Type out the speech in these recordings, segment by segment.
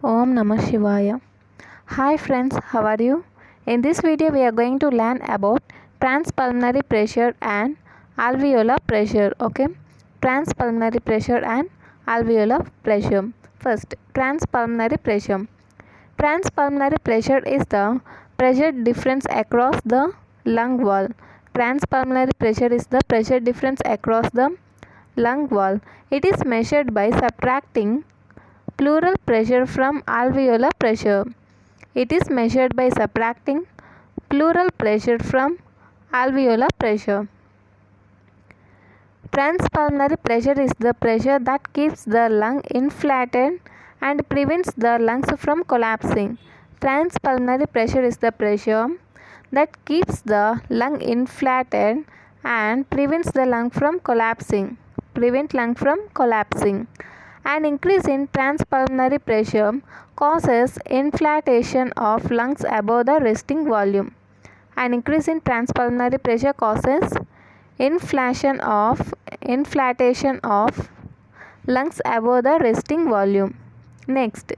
Om Namah Shivaya. Hi friends, how are you? In this video we are going to learn about transpulmonary pressure and alveolar pressure. Okay, transpulmonary pressure and alveolar pressure. First, transpulmonary pressure. Transpulmonary pressure is the pressure difference across the lung wall. Transpulmonary pressure is the pressure difference across the lung wall. It is measured by subtracting pleural pressure from alveolar pressure. It is measured by subtracting pleural pressure from alveolar pressure. Transpulmonary pressure is the pressure that keeps the lung inflated and prevents the lungs from collapsing. Transpulmonary pressure is the pressure that keeps the lung inflated and prevents the lung from collapsing. An increase in transpulmonary pressure causes inflation of lungs above the resting volume. An increase in transpulmonary pressure causes inflation of lungs above the resting volume. Next,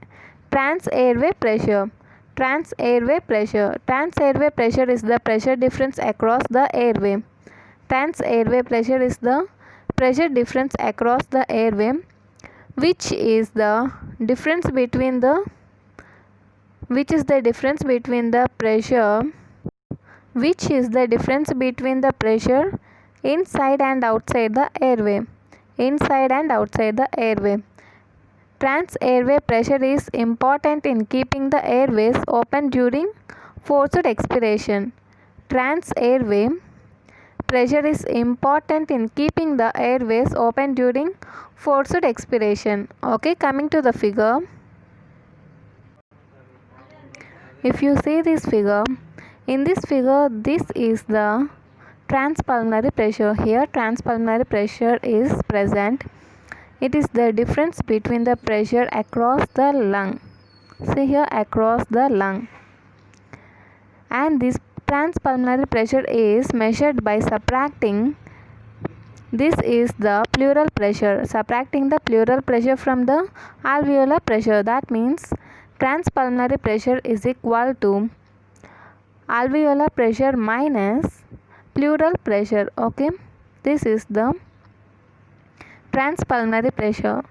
trans-airway pressure. Trans-airway pressure. Trans-airway pressure is the pressure difference across the airway. Trans-airway pressure is the pressure difference across the airway, which is the difference between the pressure inside and outside the airway. Trans-airway pressure is important in keeping the airways open during forced expiration. Trans-airway pressure is important in keeping the airways open during forced expiration. Okay, coming to the figure. If you see this figure, in this figure, this is the transpulmonary pressure. Here transpulmonary pressure is present. It is the difference between the pressure across the lung. See here, across the lung. And this transpulmonary pressure is measured by subtracting. This is the pleural pressure. Subtracting the pleural pressure from the alveolar pressure. That means transpulmonary pressure is equal to alveolar pressure minus pleural pressure. Okay, this is the transpulmonary pressure.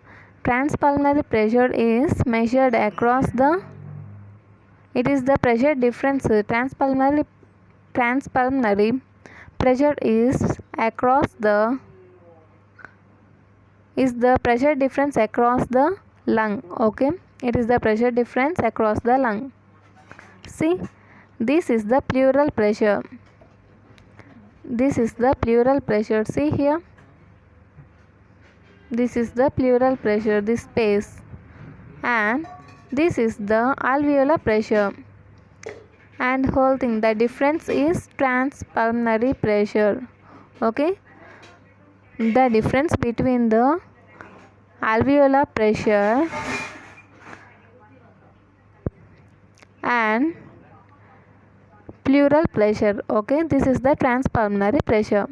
Transpulmonary pressure is measured across the, it is the pressure difference. Transpulmonary pressure is the pressure difference across the lung. Okay, it is the pressure difference across the lung. See, this is the pleural pressure. See here, this is the pleural pressure, this space, and this is the alveolar pressure, and whole thing, the difference is transpulmonary pressure. Okay, the difference between the alveolar pressure and pleural pressure. Okay, this is the transpulmonary pressure.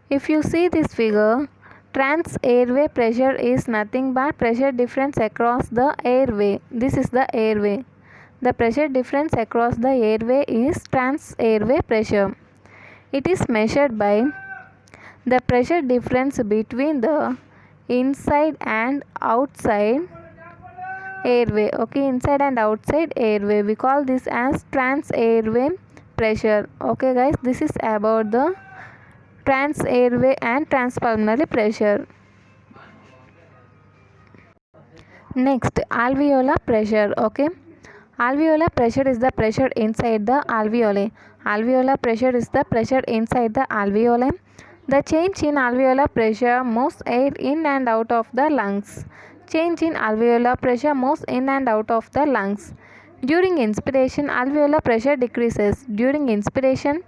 If you see this figure, trans-airway pressure is nothing but pressure difference across the airway. This is the airway. The pressure difference across the airway is trans-airway pressure. It is measured by the pressure difference between the inside and outside airway. Okay, inside and outside airway. We call this as trans-airway pressure. Okay guys, this is about the trans-airway and transpulmonary pressure. Next, alveolar pressure. Okay, alveolar pressure is the pressure inside the alveoli. Alveolar pressure is the pressure inside the alveoli. The change in alveolar pressure moves air in and out of the lungs. Change in alveolar pressure moves in and out of the lungs. During inspiration, alveolar pressure decreases. During inspiration,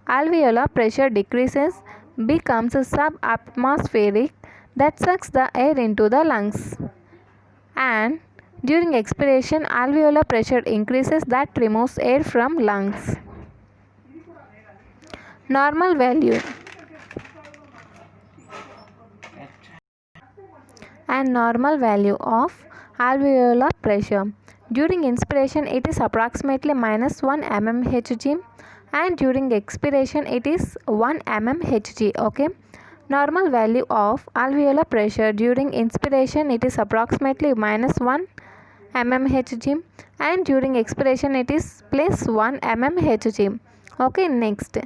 alveolar pressure decreases, becomes subatmospheric, that sucks the air into the lungs. And during expiration, alveolar pressure increases, that removes air from lungs. Normal value. and normal value of alveolar pressure. During inspiration it is approximately -1 mmHg and during expiration it is 1 mmHg. Okay, normal value of alveolar pressure during inspiration it is approximately -1 mmHg and during expiration it is +1 mmHg. Okay, next,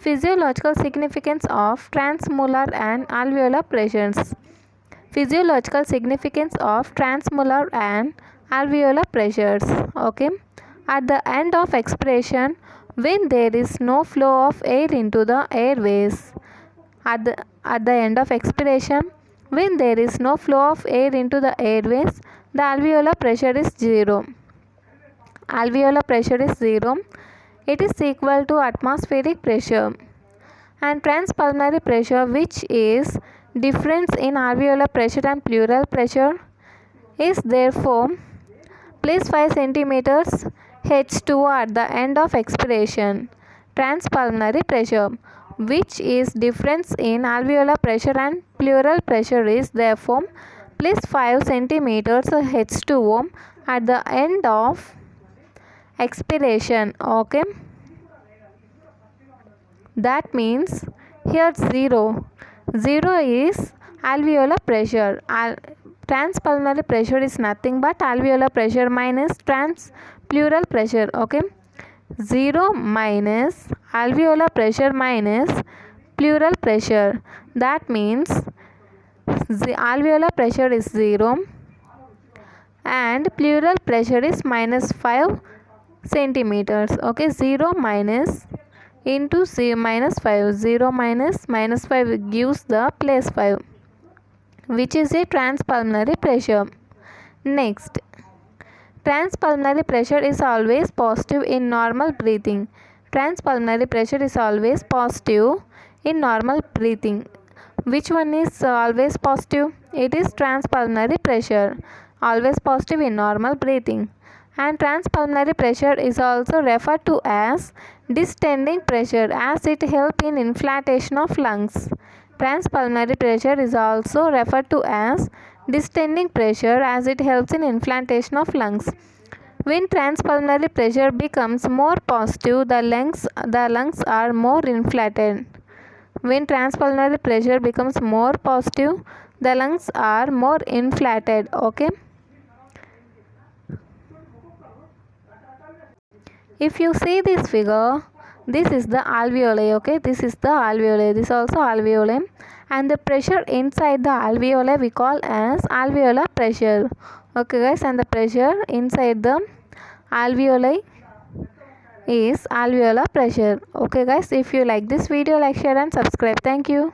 physiological significance of transmolar and alveolar pressures. Physiological significance of transmolar and alveolar pressures. Okay, at the end of expiration, when there is no flow of air into the airways. At the end of expiration, when there is no flow of air into the airways, the alveolar pressure is 0. Alveolar pressure is 0. It is equal to atmospheric pressure. And transpulmonary pressure, which is difference in alveolar pressure and pleural pressure, is therefore +5 centimeters H2O at the end of expiration. Transpulmonary pressure, which is difference in alveolar pressure and pleural pressure, is therefore +5 centimeters H2O at the end of expiration. Okay, that means here 0 is alveolar pressure. Transpulmonary pressure is nothing but alveolar pressure minus pleural pressure. Okay, 0 minus alveolar pressure minus pleural pressure. That means the alveolar pressure is 0 and pleural pressure is -5 centimeters. Okay, 0 minus into -5, 0 minus -5 gives the +5, which is a transpulmonary pressure. Next, transpulmonary pressure is always positive in normal breathing. Transpulmonary pressure is always positive in normal breathing. Which one is always positive? It is transpulmonary pressure, always positive in normal breathing. And transpulmonary pressure is also referred to as distending pressure as it helps in inflatation of lungs. Transpulmonary pressure is also referred to as distending pressure as it helps in inflatation of lungs. When transpulmonary pressure becomes more positive, the lungs are more inflated. When transpulmonary pressure becomes more positive, the lungs are more inflated. Okay. If you see this figure, this is the alveoli. Okay, this is the alveoli. This is also alveoli, and the pressure inside the alveoli we call as alveolar pressure. Okay, guys, and the pressure inside the alveoli is alveolar pressure. Okay, guys, if you like this video, like, share, and subscribe. Thank you.